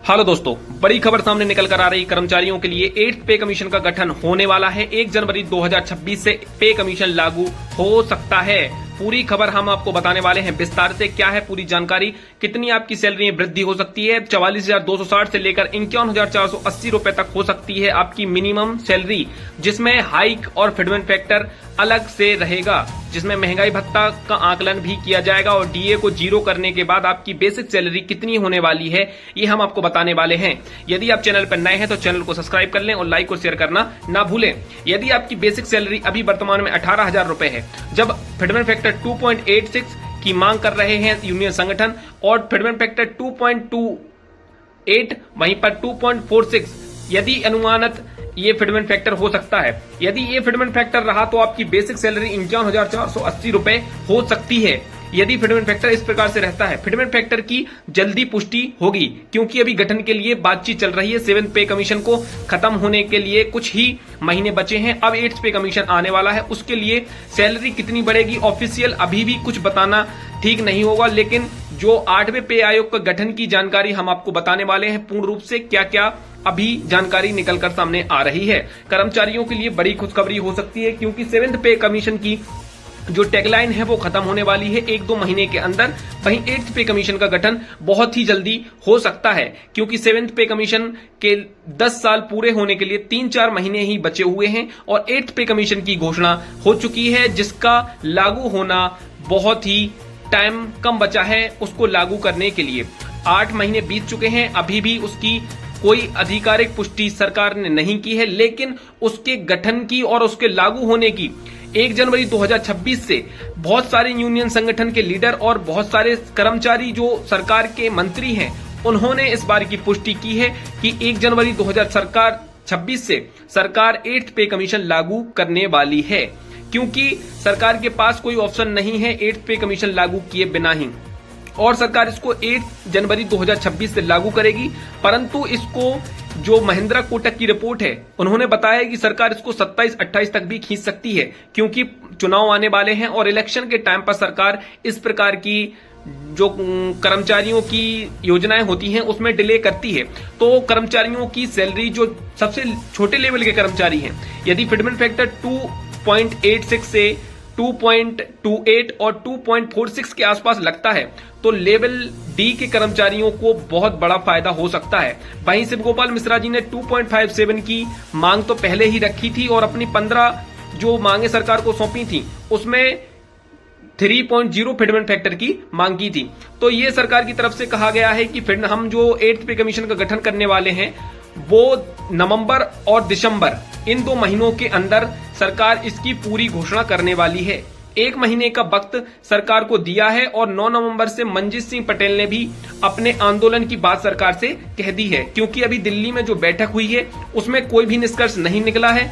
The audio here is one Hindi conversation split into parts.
हेलो दोस्तों, बड़ी खबर सामने निकल कर आ रही। कर्मचारियों के लिए 8th पे कमीशन का गठन होने वाला है। 1 जनवरी 2026 से पे कमीशन लागू हो सकता है। पूरी खबर हम आपको बताने वाले हैं विस्तार से। क्या है पूरी जानकारी, कितनी आपकी सैलरी में वृद्धि हो सकती है। 44,260 से लेकर 51,480 रुपए तक हो सकती है आपकी मिनिमम सैलरी, जिसमें हाइक और फिटमेंट फैक्टर अलग से रहेगा, जिसमें महंगाई भत्ता का आकलन भी किया जाएगा और डीए को 0 करने के बाद आपकी बेसिक सैलरी कितनी होने वाली है ये हम आपको बताने वाले हैं। यदि आप चैनल पर नए हैं तो चैनल को सब्सक्राइब कर लें और लाइक और शेयर करना ना भूलें। यदि आपकी बेसिक सैलरी अभी वर्तमान में 18,000 रुपए है, जब फिटमेंट फैक्टर 2.86 की मांग कर रहे हैं यूनियन संगठन और फिटमेंट फैक्टर 2.28 वहीं पर 2.46 यदि अनुमानित ये फिटमेंट फैक्टर हो सकता है। यदि ये फिटमेंट फैक्टर रहा तो आपकी बेसिक सैलरी 51,480 रुपए हो सकती है। यदि फिटमेंट फैक्टर इस प्रकार से रहता है, फिटमेंट फैक्टर की जल्दी पुष्टि होगी क्योंकि अभी गठन के लिए बातचीत चल रही है। 7th पे कमीशन को खत्म होने के लिए कुछ ही महीने बचे हैं। अब 8th पे कमीशन आने वाला है, उसके लिए सैलरी कितनी बढ़ेगी ऑफिशियल अभी भी कुछ बताना ठीक नहीं होगा, लेकिन जो 8वें पे आयोग का गठन की जानकारी हम आपको बताने वाले हैं पूर्ण रूप से क्या क्या अभी जानकारी निकलकर सामने आ रही है। कर्मचारियों के लिए बड़ी खुशखबरी हो सकती है क्योंकि 7th पे कमीशन की जो टैगलाइन है वो खत्म होने वाली है 1-2 महीने के अंदर। वहीं 8th पे कमीशन का गठन बहुत ही जल्दी हो सकता है क्योंकि 7th पे कमीशन के 10 साल पूरे होने के लिए 3-4 महीने ही बचे हुए हैं और 8th पे कमीशन की घोषणा हो चुकी है, जिसका लागू होना बहुत ही टाइम कम बचा है उसको लागू करने के लिए। 8 महीने बीत चुके हैं, अभी भी उसकी कोई आधिकारिक पुष्टि सरकार ने नहीं की है, लेकिन उसके गठन की और उसके लागू होने की 1 जनवरी 2026 से बहुत सारे यूनियन संगठन के लीडर और बहुत सारे कर्मचारी जो सरकार के मंत्री हैं उन्होंने इस बार की पुष्टि की है कि 1 जनवरी 2026 से सरकार 8th पे कमीशन लागू करने वाली है, क्योंकि सरकार के पास कोई ऑप्शन नहीं है 8th पे कमीशन लागू किए बिना ही, और सरकार इसको 8 जनवरी 2026 से लागू करेगी। परंतु इसको जो महिंद्रा कोटक की रिपोर्ट है उन्होंने बताया कि सरकार इसको 27-28 तक भी खींच सकती है क्योंकि चुनाव आने वाले हैं और इलेक्शन के टाइम पर सरकार इस प्रकार की जो कर्मचारियों की योजनाएं होती हैं उसमें डिले करती है। तो कर्मचारियों की सैलरी जो सबसे छोटे लेवल के कर्मचारी हैं, यदि फिटमेंट फैक्टर 2.86 से 2.28 और 2.46 के आसपास लगता है तो लेवल डी के कर्मचारियों को बहुत बड़ा फायदा हो सकता है। वहीं शिव गोपाल मिश्रा जी ने 2.57 की मांग तो पहले ही रखी थी और अपनी 15 जो मांगे सरकार को सौंपी थी उसमें 3.0 फिटमेंट फैक्टर की मांग की थी। तो ये सरकार की तरफ से कहा गया है कि फिर हम जो 8th पे कमीशन का गठन करने वाले हैं वो नवंबर और दिसंबर इन 2 महीनों के अंदर सरकार इसकी पूरी घोषणा करने वाली है। 1 महीने का वक्त सरकार को दिया है और 9 नवंबर से मनजीत सिंह पटेल ने भी अपने आंदोलन की बात सरकार से कह दी है, क्योंकि अभी दिल्ली में जो बैठक हुई है उसमें कोई भी निष्कर्ष नहीं निकला है,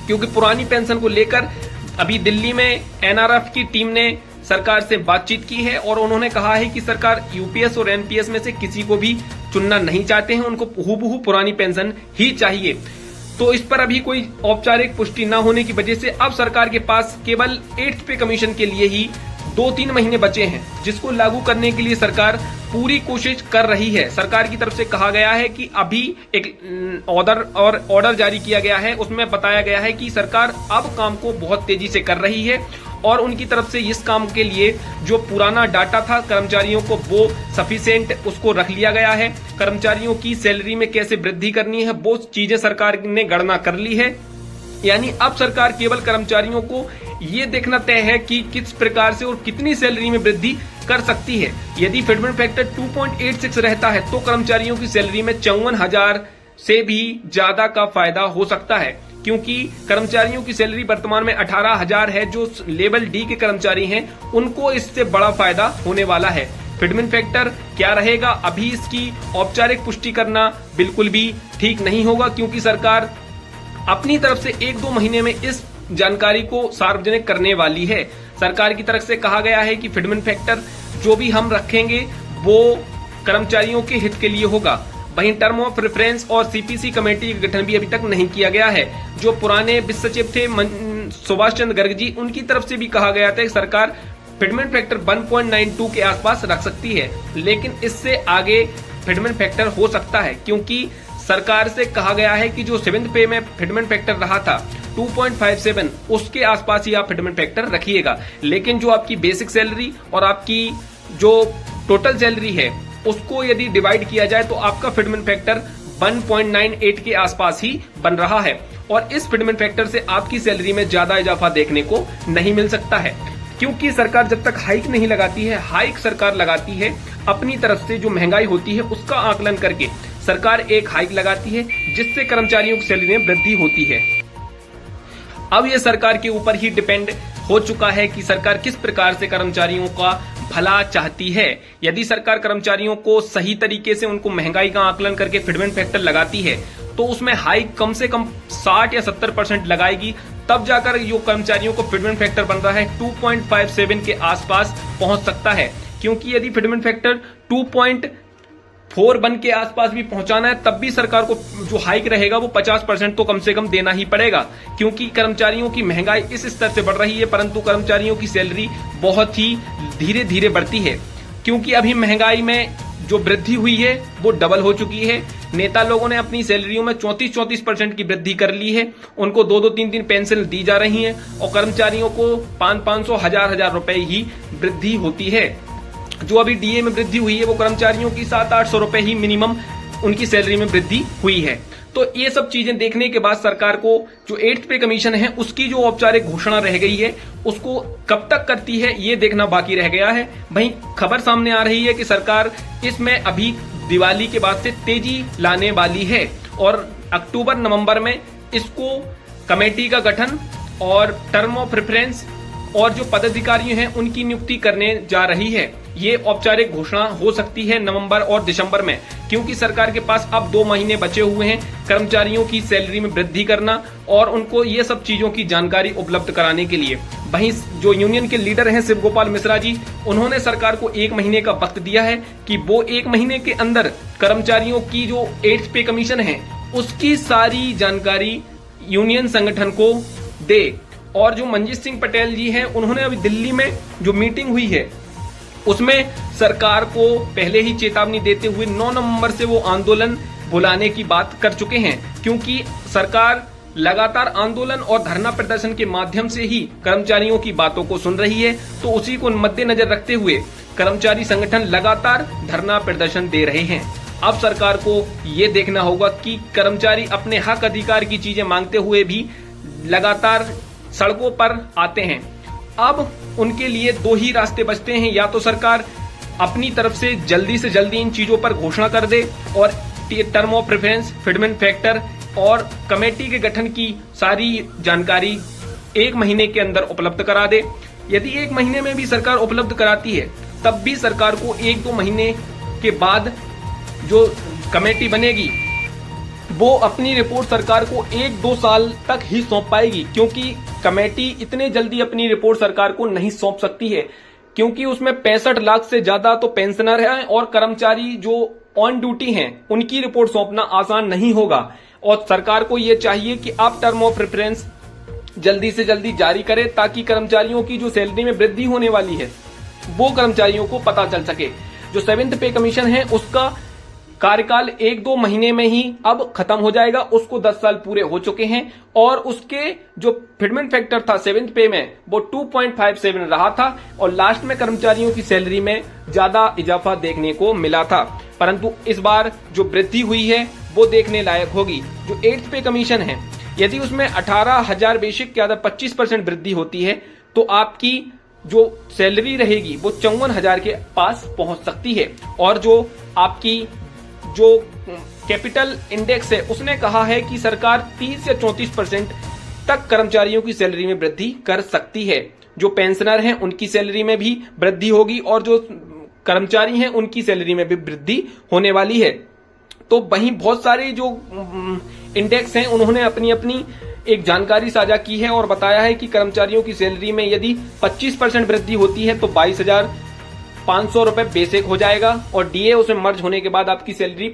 क्योंकि पुरानी पेंशन को लेकर अभी दिल्ली में एनआरएफ की टीम ने सरकार से बातचीत की है और उन्होंने कहा है कि सरकार यूपीएस और एनपीएस में से किसी को भी चुनना नहीं चाहते हैं, उनको हूबहू पुरानी पेंशन ही चाहिए। तो इस पर अभी कोई औपचारिक पुष्टि न होने की वजह से अब सरकार के पास केवल 8th पे कमीशन के लिए ही 2-3 महीने बचे हैं, जिसको लागू करने के लिए सरकार पूरी कोशिश कर रही है। सरकार की तरफ से कहा गया है कि अभी एक ऑर्डर जारी किया गया है, उसमें बताया गया है कि सरकार अब काम को बहुत तेजी से कर रही है और उनकी तरफ से इस काम के लिए जो पुराना डाटा था कर्मचारियों को वो सफिशिएंट उसको रख लिया गया है। कर्मचारियों की सैलरी में कैसे वृद्धि करनी है वो चीजें सरकार ने गणना कर ली है। यानी अब सरकार केवल कर्मचारियों को ये देखना तय है कि किस प्रकार से और कितनी सैलरी में वृद्धि कर सकती है। यदि फिटमेंट फैक्टर 2.86 रहता है तो कर्मचारियों की सैलरी में 54,000 से भी ज्यादा का फायदा हो सकता है, क्योंकि कर्मचारियों की सैलरी वर्तमान में 18,000 है। जो लेवल डी के कर्मचारी हैं उनको इससे बड़ा फायदा होने वाला है। फिटमेंट फैक्टर क्या रहेगा अभी इसकी औपचारिक पुष्टि करना बिल्कुल भी ठीक नहीं होगा, क्योंकि सरकार अपनी तरफ से 1-2 महीने में इस जानकारी को सार्वजनिक करने वाली है। सरकार की तरफ से कहा गया है कि फिटमेंट फैक्टर जो भी हम रखेंगे वो कर्मचारियों के हित के लिए होगा। वहीं टर्म ऑफ रेफरेंस और सीपीसी कमेटी का गठन भी अभी तक नहीं किया गया है। जो पुराने वित्त सचिव थे सुभाष चंद्र गर्ग जी, उनकी तरफ से भी कहा गया था कि सरकार फिटमेंट फैक्टर 1.92 के आसपास रख सकती है, लेकिन इससे आगे फिटमेंट फैक्टर हो सकता है, क्योंकि सरकार से कहा गया है कि जो 7th पे में फिटमेंट फैक्टर रहा था 2.57, उसके आसपास ही आप फिटमेंट फैक्टर रखिएगा। लेकिन जो आपकी बेसिक सैलरी और आपकी जो टोटल सैलरी है उसको यदि डिवाइड किया जाए तो आपका फिटमेंट फैक्टर 1.98 के आसपास ही बन रहा है, और इस फिटमेंट फैक्टर से आपकी सैलरी में ज्यादा इजाफा देखने को नहीं मिल सकता है, क्योंकि सरकार जब तक हाइक नहीं लगाती है, हाइक सरकार लगाती है अपनी तरफ से, जो महंगाई होती है उसका आकलन करके सरकार एक हाइक लगाती है जिससे कर्मचारियों की सैलरी में वृद्धि होती है। अब यह सरकार के ऊपर ही डिपेंड हो चुका है कि सरकार किस प्रकार से कर्मचारियों का भला चाहती है। यदि सरकार कर्मचारियों को सही तरीके से उनको महंगाई का आकलन करके फिटमेंट फैक्टर लगाती है तो उसमें हाइक कम से कम 60 या 70% लगाएगी, तब जाकर जो कर्मचारियों को फिटमेंट फैक्टर बन रहा है 2.57 के आसपास पहुंच सकता है। क्योंकि यदि फिटमेंट फैक्टर 2.41 के आसपास भी पहुंचाना है तब भी सरकार को जो हाइक रहेगा वो 50% तो कम से कम देना ही पड़ेगा, क्योंकि कर्मचारियों की महंगाई इस स्तर से बढ़ रही है परंतु कर्मचारियों की सैलरी बहुत ही धीरे धीरे बढ़ती है। क्योंकि अभी महंगाई में जो वृद्धि हुई है वो डबल हो चुकी है। नेता लोगों ने अपनी सैलरियों में 34% की वृद्धि कर ली है, उनको 2-2, 3-3 पेंशन दी जा रही हैं, और कर्मचारियों को 500-500, 1000 रुपए ही वृद्धि होती है। जो अभी डीए में वृद्धि हुई है वो कर्मचारियों की 700-800 रुपए ही मिनिमम उनकी सैलरी में वृद्धि हुई है। तो ये सब चीजें देखने के बाद सरकार को जो 8th पे कमीशन है उसकी जो औपचारिक घोषणा रह गई है उसको कब तक करती है ये देखना बाकी रह गया है। वहीं खबर सामने आ रही है कि सरकार इसमें अभी दिवाली के बाद से तेजी लाने वाली है और अक्टूबर-नवंबर में इसको कमेटी का गठन और टर्म ऑफ रेफरेंस और जो पदाधिकारी हैं उनकी नियुक्ति करने जा रही है। ये औपचारिक घोषणा हो सकती है नवंबर और दिसंबर में, क्योंकि सरकार के पास अब 2 महीने बचे हुए हैं कर्मचारियों की सैलरी में वृद्धि करना और उनको ये सब चीजों की जानकारी उपलब्ध कराने के लिए। वहीं जो यूनियन के लीडर हैं शिव गोपाल मिश्रा जी, उन्होंने सरकार को 1 महीने का वक्त दिया है कि वो 1 महीने के अंदर कर्मचारियों की जो 8th पे कमीशन है उसकी सारी जानकारी यूनियन संगठन को दे। और जो मंजीत सिंह पटेल जी हैं उन्होंने अभी दिल्ली में जो मीटिंग हुई है उसमें सरकार को पहले ही चेतावनी देते हुए 9 नवंबर से वो आंदोलन बुलाने की बात कर चुके हैं, क्योंकि सरकार लगातार आंदोलन और धरना प्रदर्शन के माध्यम से ही कर्मचारियों की बातों को सुन रही है। तो उसी को मद्देनजर रखते हुए कर्मचारी संगठन लगातार धरना प्रदर्शन दे रहे हैं। अब सरकार को ये देखना होगा कि कर्मचारी अपने हक अधिकार की चीजें मांगते हुए भी लगातार सड़कों पर आते हैं। अब उनके लिए 2 ही रास्ते बचते हैं, या तो सरकार अपनी तरफ से जल्दी इन चीजों पर घोषणा कर दे और term of reference, fitment factor और कमेटी के गठन की सारी जानकारी 1 महीने के अंदर उपलब्ध करा दे। यदि 1 महीने में भी सरकार उपलब्ध कराती है तब भी सरकार को 1-2 महीने के बाद जो कमेटी बनेगी वो अपनी रिपोर्ट सरकार को 1-2 साल तक ही सौंप पाएगी, क्योंकि कमेटी इतने जल्दी अपनी रिपोर्ट सरकार को नहीं सौंप सकती है, क्योंकि उसमें 65 लाख से ज्यादा तो पेंशनर हैं और कर्मचारी जो ऑन ड्यूटी हैं उनकी रिपोर्ट सौंपना आसान नहीं होगा। और सरकार को यह चाहिए कि आप टर्म ऑफ रेफरेंस जल्दी से जल्दी जारी करें ताकि कर्मचारियों की जो सैलरी में वृद्धि होने वाली है वो कर्मचारियों को पता चल सके। जो 7th पे कमीशन है उसका कार्यकाल 1-2 महीने में ही अब खत्म हो जाएगा, उसको 10 साल पूरे हो चुके हैं और उसके जो फिटमेंट फैक्टर था 7th पे में वो 2.57 रहा था और लास्ट में कर्मचारियों की सैलरी में ज्यादा इजाफा देखने को मिला था। परंतु इस बार जो वृद्धि हुई है वो देखने लायक होगी। जो 8th पे कमीशन है यदि उसमें 18,000 बेसिक के आधार 25% वृद्धि होती है तो आपकी जो सैलरी रहेगी वो 54,000 के पास पहुंच सकती है। और जो आपकी जो कैपिटल इंडेक्स है उसने कहा है कि सरकार 30 या 34% तक कर्मचारियों की सैलरी में वृद्धि कर सकती है। जो पेंशनर हैं उनकी सैलरी में भी वृद्धि होगी और जो कर्मचारी हैं उनकी सैलरी में भी वृद्धि होने वाली है। तो वहीं बहुत सारे जो इंडेक्स हैं उन्होंने अपनी अपनी एक जानकारी साझा की है और बताया है कि कर्मचारियों की सैलरी में यदि 25% वृद्धि होती है तो 22,500 रुपए बेसिक हो जाएगा और डीए उसमें मर्ज होने के बाद आपकी सैलरी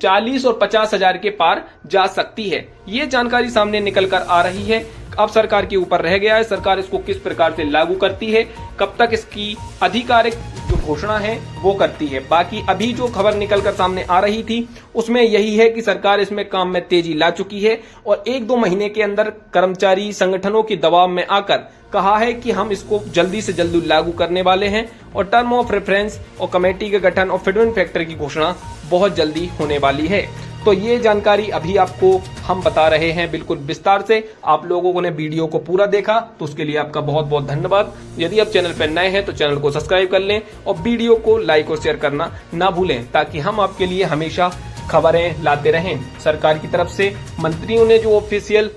40 और 50 हजार के पार जा सकती है। ये जानकारी सामने निकल कर आ रही है। अब सरकार के ऊपर रह गया है, सरकार इसको किस प्रकार से लागू करती है, कब तक इसकी आधिकारिक जो घोषणा है वो करती है। बाकी अभी जो खबर निकल कर सामने आ रही थी उसमें यही है कि सरकार इसमें काम में तेजी ला चुकी है और 1-2 महीने के अंदर कर्मचारी संगठनों के दबाव में आकर कहा है कि हम इसको जल्दी से जल्दी लागू करने वाले हैं और टर्म ऑफ रेफरेंस और कमेटी के गठन और फिटमेंट फैक्टर की घोषणा बहुत जल्दी होने वाली है। तो ये जानकारी अभी आपको हम बता रहे हैं बिल्कुल विस्तार से। आप लोगों ने वीडियो को पूरा देखा तो उसके लिए आपका बहुत बहुत धन्यवाद। यदि आप चैनल पर नए हैं तो चैनल को सब्सक्राइब कर लें और वीडियो को लाइक और शेयर करना ना भूलें, ताकि हम आपके लिए हमेशा खबरें लाते रहें। सरकार की तरफ से मंत्रियों ने जो ऑफिशियल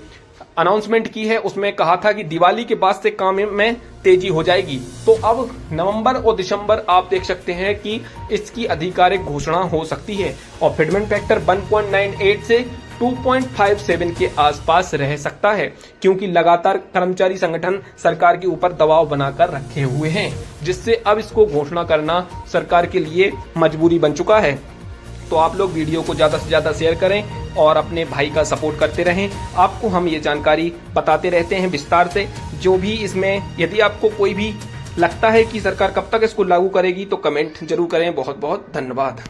अनाउंसमेंट की है उसमें कहा था कि दिवाली के बाद से काम में तेजी हो जाएगी। तो अब नवंबर और दिसंबर आप देख सकते हैं कि इसकी आधिकारिक घोषणा हो सकती है और फिटमेंट फैक्टर 1.98 से 2.57 के आसपास रह सकता है, क्योंकि लगातार कर्मचारी संगठन सरकार के ऊपर दबाव बनाकर रखे हुए हैं, जिससे अब इसको घोषणा करना सरकार के लिए मजबूरी बन चुका है। तो आप लोग वीडियो को ज्यादा से ज्यादा शेयर करें और अपने भाई का सपोर्ट करते रहें। आपको हम ये जानकारी बताते रहते हैं विस्तार से। जो भी इसमें यदि आपको कोई भी लगता है कि सरकार कब तक इसको लागू करेगी तो कमेंट जरूर करें। बहुत बहुत धन्यवाद।